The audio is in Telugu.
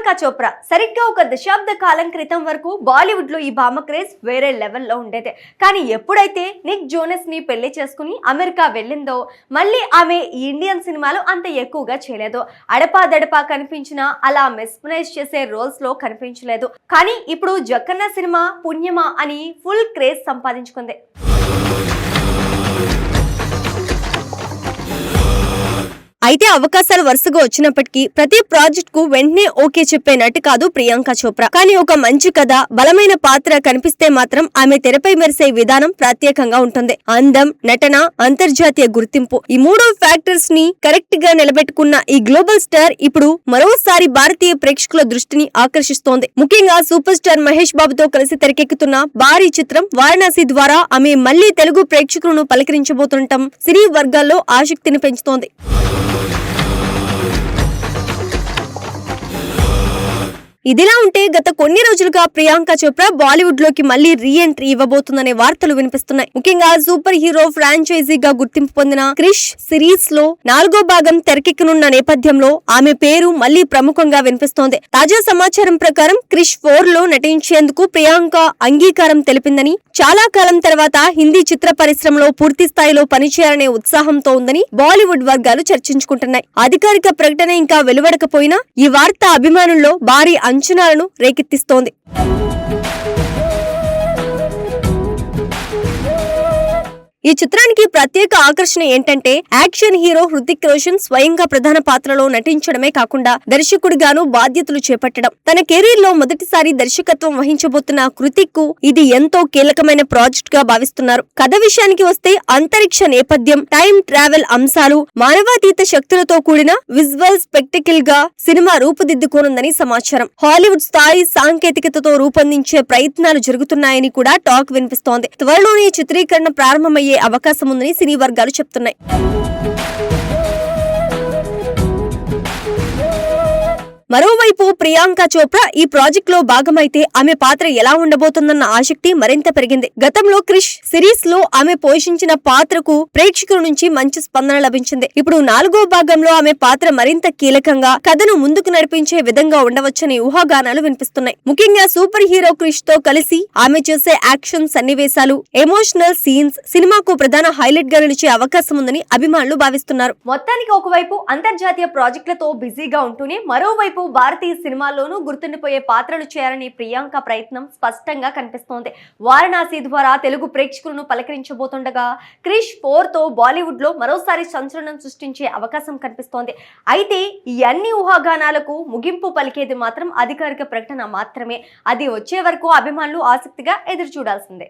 ప్రియాంక చోప్రా సరిగ్గా ఒక దశాబ్ద కాలం క్రితం వరకు బాలీవుడ్ లో ఈ భామ క్రేజ్ వేరే లెవెల్లో ఉండేది. కానీ ఎప్పుడైతే నిక్ జోనస్ ని పెళ్లి చేసుకుని అమెరికా వెళ్ళిందో మళ్ళీ ఆమె ఈ ఇండియన్ సినిమాలు అంత ఎక్కువగా చేయలేదు. అడపాదడపా కనిపించినా అలా మెస్మరైజ్ చేసే రోల్స్ లో కనిపించలేదు. కానీ ఇప్పుడు జక్కన్న సినిమా పుణ్యమా అని ఫుల్ క్రేజ్ సంపాదించుకుంది. అయితే అవకాశాలు వరుసగా వచ్చినప్పటికీ ప్రతి ప్రాజెక్ట్ కు వెంటనే ఓకే చెప్పే నటి కాదు ప్రియాంక చోప్రా. కానీ ఒక మంచి కథ, బలమైన పాత్ర కనిపిస్తే మాత్రం ఆమె తెరపై మెరిసే విధానం ప్రత్యేకంగా ఉంటుంది. అందం, నటన, అంతర్జాతీయ గుర్తింపు ఈ మూడు ఫ్యాక్టర్స్ ని కరెక్ట్ గా నిలబెట్టుకున్న ఈ గ్లోబల్ స్టార్ ఇప్పుడు మరోసారి భారతీయ ప్రేక్షకుల దృష్టిని ఆకర్షిస్తోంది. ముఖ్యంగా సూపర్ స్టార్ మహేష్ బాబుతో కలిసి తెరకెక్కుతున్న భారీ చిత్రం వారణాసి ద్వారా ఆమె మళ్లీ తెలుగు ప్రేక్షకులను పలకరించబోతుండటం సినీ వర్గాల్లో ఆసక్తిని పెంచుతోంది. ఇదిలా ఉంటే గత కొన్ని రోజులుగా ప్రియాంక చోప్రా బాలీవుడ్ లోకి మళ్లీ రీ ఎంట్రీ ఇవ్వబోతుందనే వార్తలు వినిపిస్తున్నాయి. ముఖ్యంగా సూపర్ హీరో ఫ్రాంచైజీగా గుర్తింపు పొందిన క్రిష్ సిరీస్ లో 4వ భాగం తెరకెక్కనున్న నేపథ్యంలో ఆమె పేరు మళ్లీ ప్రముఖంగా వినిపిస్తోంది. తాజా సమాచారం ప్రకారం క్రిష్ 4 లో నటించేందుకు ప్రియాంక అంగీకారం తెలిపిందని, చాలా కాలం తర్వాత హిందీ చిత్ర పరిశ్రమలో పూర్తి స్థాయిలో పనిచేయాలనే ఉత్సాహంతో ఉందని బాలీవుడ్ వర్గాలు చర్చించుకుంటున్నాయి. అధికారిక ప్రకటన ఇంకా వెలువడకపోయినా ఈ వార్త అభిమానుల్లో భారీ అంచనాలను రేకెత్తిస్తోంది. ఈ చిత్రానికి ప్రత్యేక ఆకర్షణ ఏంటంటే యాక్షన్ హీరో హృతిక్ రోషన్ స్వయంగా ప్రధాన పాత్రలో నటించడమే కాకుండా దర్శకుడిగాను బాధ్యతలు చేపట్టడం. తన కెరీర్ లో మొదటిసారి దర్శకత్వం వహించబోతున్న హృతిక్ కు ఇది ఎంతో కీలకమైన ప్రాజెక్ట్ గా భావిస్తున్నారు. కథ విషయానికి వస్తే అంతరిక్ష నేపథ్యం, టైం ట్రావెల్ అంశాలు, మానవాతీత శక్తులతో కూడిన విజువల్ స్పెక్టికల్ గా సినిమా రూపుదిద్దుకోనుందని సమాచారం. హాలీవుడ్ స్థాయి సాంకేతికతతో రూపొందించే ప్రయత్నాలు జరుగుతున్నాయని కూడా టాక్ వినిపిస్తోంది. త్వరలోనే చిత్రీకరణ ప్రారంభమయ్యే అవకాశం ఉందని సినీ వర్గాలు చెప్తున్నాయి. మరోవైపు ప్రియాంక చోప్రా ఈ ప్రాజెక్ట్ లో భాగమైతే ఆమె పాత్ర ఎలా ఉండబోతుందన్న ఆసక్తి మరింత పెరిగింది. గతంలో క్రిష్ సిరీస్ లో ఆమె పోషించిన పాత్రకు ప్రేక్షకుల నుంచి మంచి స్పందన లభించింది. ఇప్పుడు 4వ భాగంలో ఆమె పాత్ర మరింత కీలకంగా, కథను ముందుకు నడిపించే విధంగా ఉండవచ్చని ఊహాగానాలు వినిపిస్తున్నాయి. ముఖ్యంగా సూపర్ హీరో క్రిష్ తో కలిసి ఆమె చేసే యాక్షన్ సన్నివేశాలు, ఎమోషనల్ సీన్స్ సినిమాకు ప్రధాన హైలైట్ గా నిలిచే అవకాశం ఉందని అభిమానులు భావిస్తున్నారు. మొత్తానికి ఒకవైపు అంతర్జాతీయ ప్రాజెక్టులతో బిజీగా ఉంటూనే మరోవైపు భారతీయ సినిమాల్లోనూ గుర్తుండిపోయే పాత్రలు చేయాలని ప్రియాంక ప్రయత్నం స్పష్టంగా కనిపిస్తోంది. వారణాసి ద్వారా తెలుగు ప్రేక్షకులను పలకరించబోతుండగా క్రిష్ 4 తో బాలీవుడ్ లో మరోసారి సంచలనం సృష్టించే అవకాశం కనిపిస్తోంది. అయితే ఈ అన్ని ఊహాగానాలకు ముగింపు పలికేది మాత్రం అధికారిక ప్రకటన మాత్రమే. అది వచ్చే వరకు అభిమానులు ఆసక్తిగా ఎదురు చూడాల్సిందే.